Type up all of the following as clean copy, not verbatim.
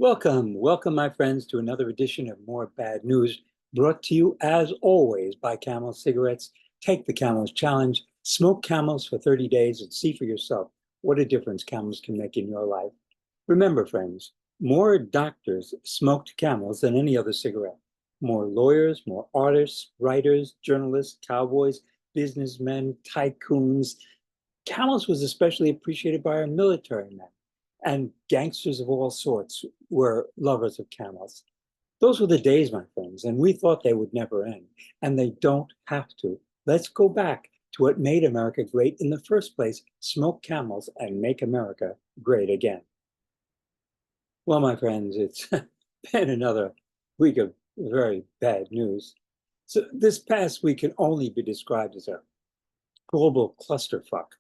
Welcome, my friends, to another edition of More Bad News, brought to you, as always, by Camel Cigarettes. Take the Camels Challenge, smoke Camels for 30 days, and see for yourself what a difference Camels can make in your life. Remember, friends, more doctors smoked Camels than any other cigarette. More lawyers, more artists, writers, journalists, cowboys, businessmen, tycoons. Camels was especially appreciated by our military men, and gangsters of all sorts were lovers of camels. Those were the days, my friends, and we thought they would never end, and they don't have to. Let's go back to what made America great in the first place: smoke camels and make America great again. Well, my friends, it's been another week of very bad news. So this past week can only be described as a global clusterfuck.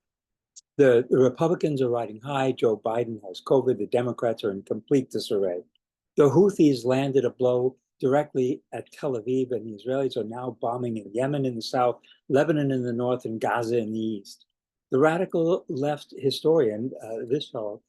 The Republicans are riding high. Joe Biden has COVID. The Democrats are in complete disarray. The Houthis landed a blow directly at Tel Aviv, and the Israelis are now bombing in Yemen in the south, Lebanon in the north, and Gaza in the east. The radical left historian, this fellow,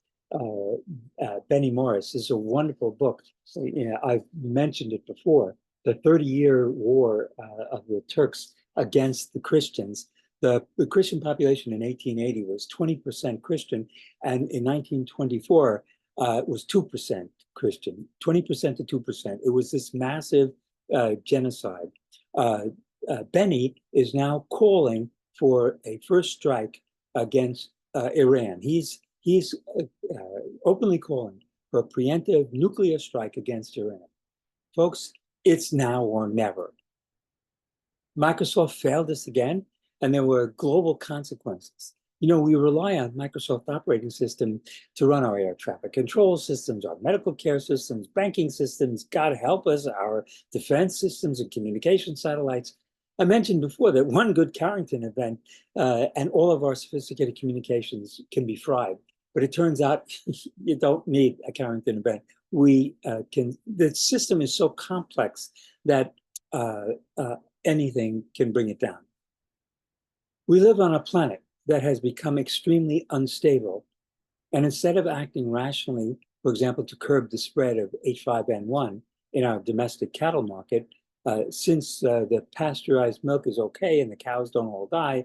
Benny Morris, is a wonderful book. So, I've mentioned it before. The 30-year war of the Turks against the Christians. The Christian population in 1880 was 20% Christian, and in 1924 it was 2% Christian, 20% to 2%. It was this massive genocide. Benny is now calling for a first strike against Iran. He's openly calling for a preemptive nuclear strike against Iran. Folks, it's now or never. Microsoft failed us again, and there were global consequences. You know, we rely on Microsoft operating system to run our air traffic control systems, our medical care systems, banking systems, God help us, our defense systems and communication satellites. I mentioned before that one good Carrington event and all of our sophisticated communications can be fried. But it turns out you don't need a Carrington event. The system is so complex that anything can bring it down. We live on a planet that has become extremely unstable. And instead of acting rationally, for example, to curb the spread of H5N1 in our domestic cattle market, since the pasteurized milk is okay and the cows don't all die,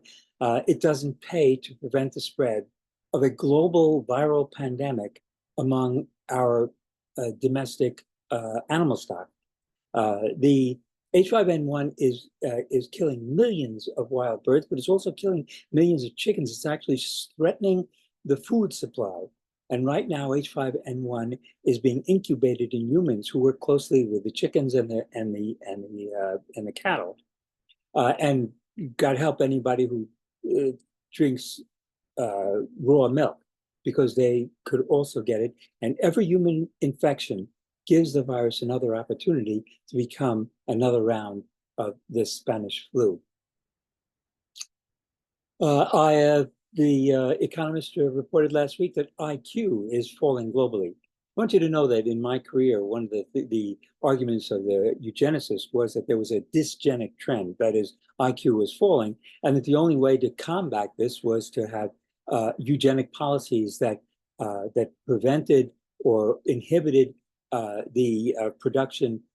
it doesn't pay to prevent the spread of a global viral pandemic among our domestic animal stock. The H5N1 is killing millions of wild birds, but it's also killing millions of chickens. It's actually threatening the food supply. And right now, H5N1 is being incubated in humans who work closely with the chickens and the cattle. And God help anybody who drinks raw milk, because they could also get it. And every human infection gives the virus another opportunity to become another round of this Spanish flu. The Economist reported last week that IQ is falling globally. I want you to know that in my career, one of the arguments of the eugenicists was that there was a dysgenic trend, that is, IQ was falling, and that the only way to combat this was to have eugenic policies that prevented or inhibited the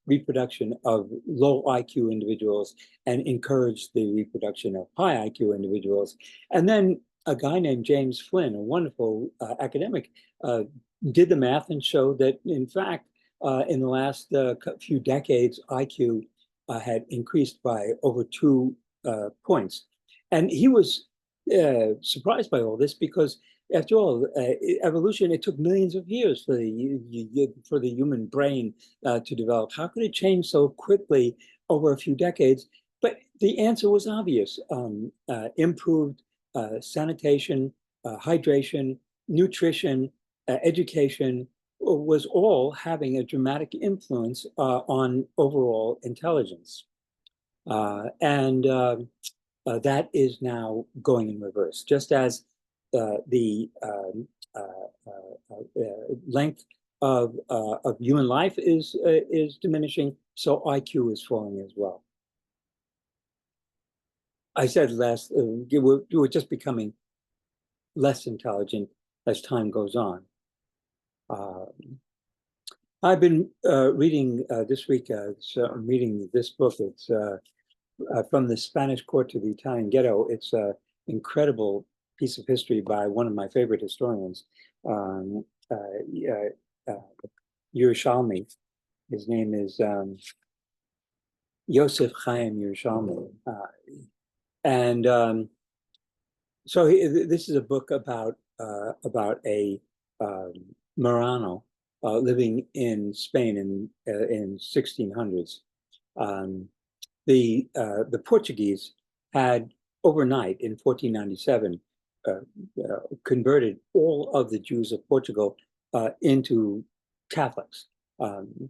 reproduction of low IQ individuals and encouraged the reproduction of high IQ individuals. And then a guy named James Flynn, a wonderful academic, did the math and showed that, in fact, in the last few decades, IQ had increased by over 2 points. And he was surprised by all this because, after all, evolution, it took millions of years for the human brain to develop. How could it change so quickly over a few decades? But the answer was obvious. Improved sanitation, hydration, nutrition, education was all having a dramatic influence on overall intelligence. That is now going in reverse, just as the length of human life is diminishing, so IQ is falling as well. I said we're just becoming less intelligent as time goes on. I've been reading this week. So I'm reading this book. It's From the Spanish Court to the Italian Ghetto. It's an incredible piece of history by one of my favorite historians, um, uh, uh, Yerushalmi. His name is Yosef Chaim Yerushalmi. And So this is a book about a um, Marrano living in Spain in 1600s. Um, the Portuguese had overnight in 1497 uh, converted all of the Jews of Portugal into Catholics. Um,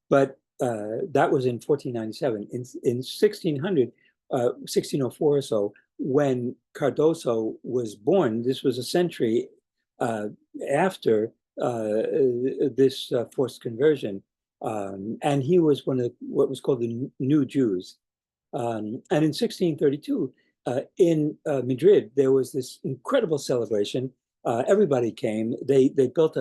but That was in 1497. In 1600, 1604 or so, when Cardoso was born, this was a century uh, after this forced conversion. And he was one of what was called the New Jews. And in 1632, in Madrid, there was this incredible celebration. Everybody came. They built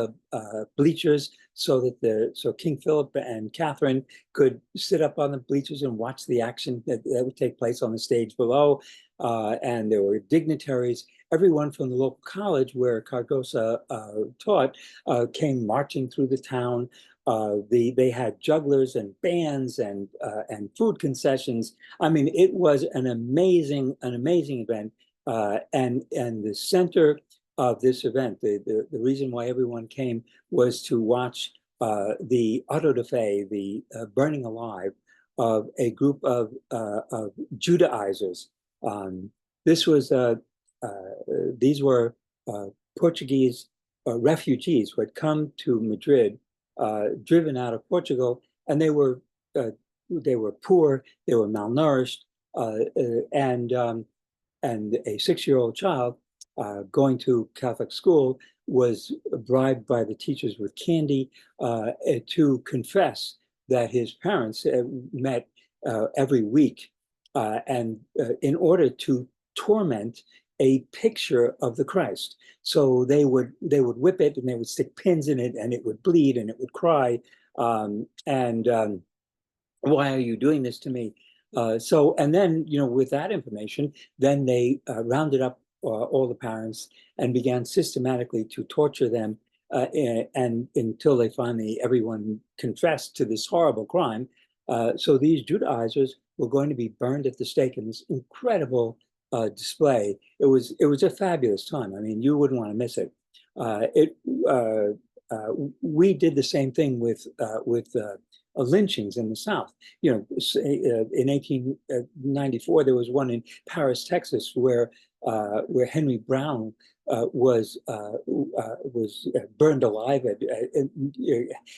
bleachers so that so King Philip and Catherine could sit up on the bleachers and watch the action that would take place on the stage below. And there were dignitaries. Everyone from the local college where Cardosa taught came marching through the town. They had jugglers and bands and food concessions. I mean, it was an amazing event. And the center of this event, the reason why everyone came was to watch the auto da fe, the burning alive of a group of Judaizers. Um, this was These were Portuguese refugees who had come to Madrid, driven out of Portugal, and they were poor, they were malnourished, and a 6-year-old child going to Catholic school was bribed by the teachers with candy to confess that his parents met every week, and in order to torment a picture of the Christ. So they would whip it and they would stick pins in it and it would bleed and it would cry. Why are you doing this to me? And then, with that information, then they rounded up all the parents and began systematically to torture them, and until they finally, everyone confessed to this horrible crime. So these Judaizers were going to be burned at the stake in this incredible display. It was a fabulous time. I mean, you wouldn't want to miss it. Uh, it We did the same thing with lynchings in the South. In 1894, there was one in Paris, Texas, where Henry Brown was burned alive,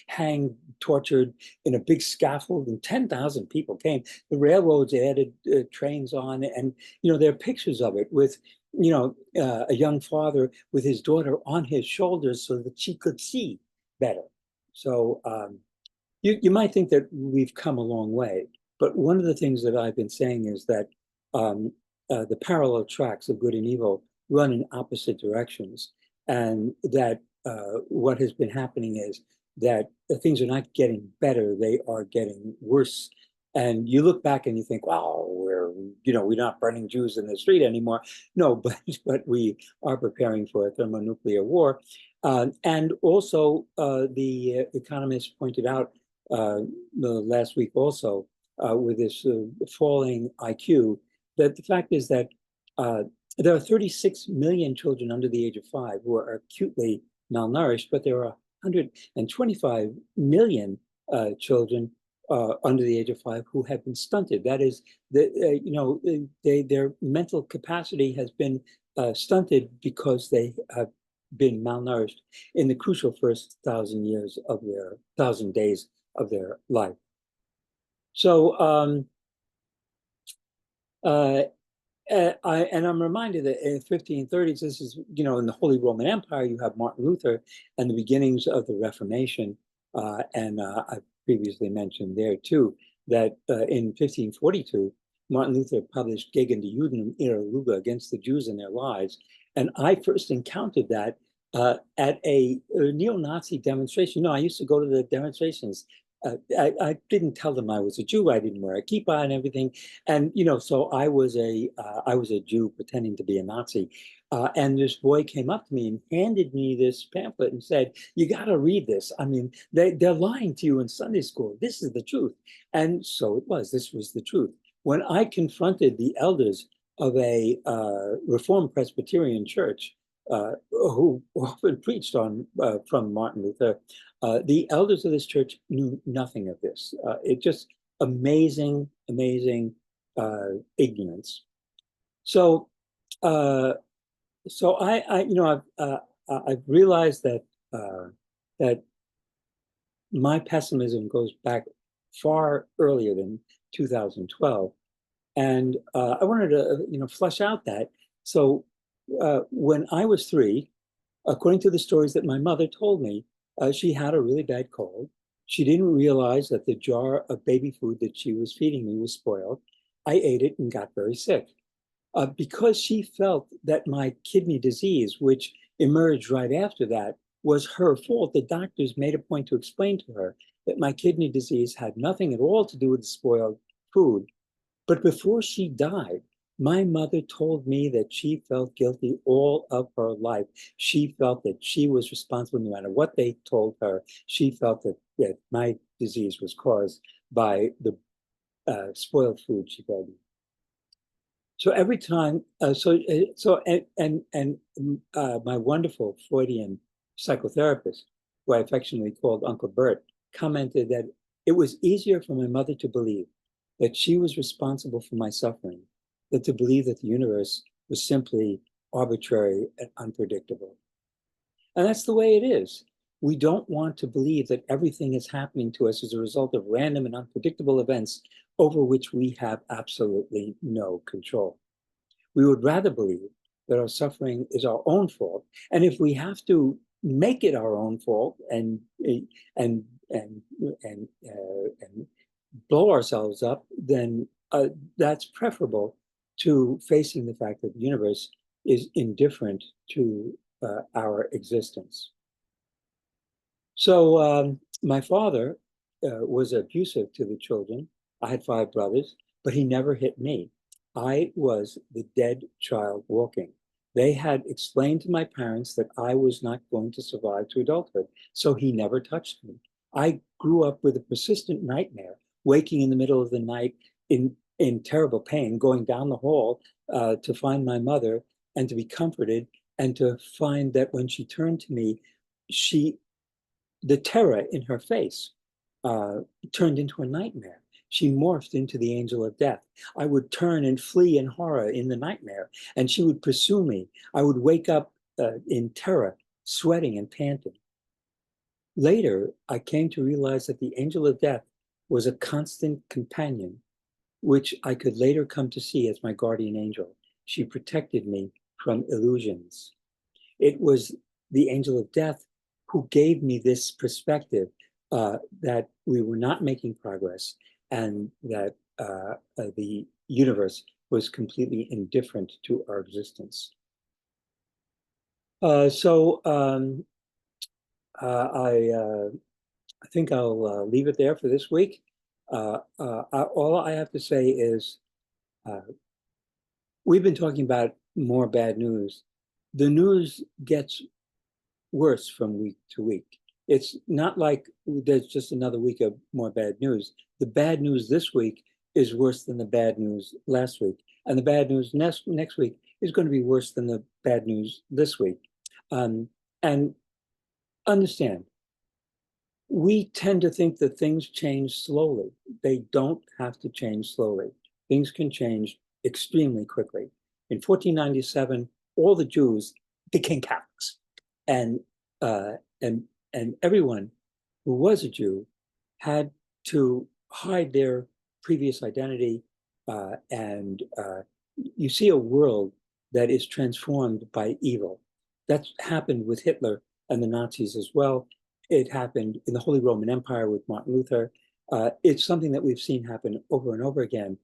hanged, tortured in a big scaffold, and 10,000 people came. The railroads added trains on, and there are pictures of it with a young father with his daughter on his shoulders so that she could see better. So you might think that we've come a long way, but one of the things that I've been saying is that the parallel tracks of good and evil run in opposite directions, and that what has been happening is that things are not getting better; they are getting worse. And you look back and you think, "Wow, we're not burning Jews in the street anymore." No, but we are preparing for a thermonuclear war. And also, the economists pointed out last week also with this falling IQ, that the fact is that there are 36 million children under the age of 5 who are acutely malnourished, but there are 125 million children under the age of 5 who have been stunted. That is, their mental capacity has been stunted because they have been malnourished in the crucial first 1,000 days of their life. So, I'm reminded that in the 1530s, this is, in the Holy Roman Empire, you have Martin Luther and the beginnings of the Reformation. I previously mentioned there too, that in 1542, Martin Luther published Gegen die Juden ihre Lüge, against the Jews and their lies. And I first encountered that at a neo-Nazi demonstration. No, I used to go to the demonstrations. I didn't tell them I was a Jew. I didn't wear a kippah and everything. And, so I was a Jew pretending to be a Nazi. And this boy came up to me and handed me this pamphlet and said, "You got to read this. I mean, they're lying to you in Sunday school. This is the truth." And so it was. This was the truth. When I confronted the elders of a Reformed Presbyterian church, who often preached on from Martin Luther, the elders of this church knew nothing of this. It just amazing, amazing ignorance. So, uh, I've realized that that my pessimism goes back far earlier than 2012, and I wanted to, flesh out that. So, when I was 3, according to the stories that my mother told me, she had a really bad cold. She didn't realize that the jar of baby food that she was feeding me was spoiled. I ate it and got very sick. Because she felt that my kidney disease, which emerged right after that, was her fault, the doctors made a point to explain to her that my kidney disease had nothing at all to do with the spoiled food. But before she died, my mother told me that she felt guilty all of her life. She felt that she was responsible no matter what they told her. She felt that my disease was caused by the spoiled food she fed me. So every time, my wonderful Freudian psychotherapist, who I affectionately called Uncle Bert, commented that it was easier for my mother to believe that she was responsible for my suffering than to believe that the universe was simply arbitrary and unpredictable. And that's the way it is. We don't want to believe that everything is happening to us as a result of random and unpredictable events over which we have absolutely no control. We would rather believe that our suffering is our own fault. And if we have to make it our own fault and and and and blow ourselves up, then that's preferable to facing the fact that the universe is indifferent to our existence. So my father was abusive to the children. I had 5 brothers, but he never hit me. I was the dead child walking. They had explained to my parents that I was not going to survive to adulthood, so he never touched me. I grew up with a persistent nightmare, waking in the middle of the night in terrible pain, going down the hall to find my mother and to be comforted, and to find that when she turned to me, the terror in her face turned into a nightmare. She morphed into the angel of death. I would turn and flee in horror in the nightmare, and she would pursue me. I would wake up in terror, sweating and panting. Later, I came to realize that the angel of death was a constant companion, which I could later come to see as my guardian angel. She protected me from illusions. It was the angel of death who gave me this perspective that we were not making progress and that the universe was completely indifferent to our existence. So I think I'll leave it there for this week. All I have to say is we've been talking about more bad news. The news gets worse from week to week. It's not like there's just another week of more bad news. The bad news this week is worse than the bad news last week. And the bad news next week is going to be worse than the bad news this week. And understand, we tend to think that things change slowly. They don't have to change slowly. Things can change extremely quickly. In 1497, all the Jews became Catholics. And uh, and everyone who was a Jew had to hide their previous identity, and you see a world that is transformed by evil. That happened with Hitler and the Nazis as well. It happened in the Holy Roman Empire with Martin Luther. It's something that we've seen happen over and over again.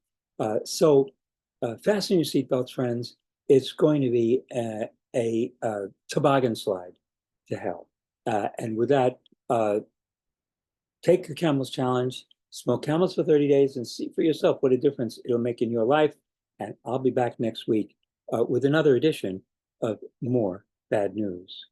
So fasten your seatbelts, friends. It's going to be a toboggan slide. to hell. And with that, take the Camels Challenge, smoke camels for 30 days, and see for yourself what a difference it'll make in your life. And I'll be back next week with another edition of More Bad News.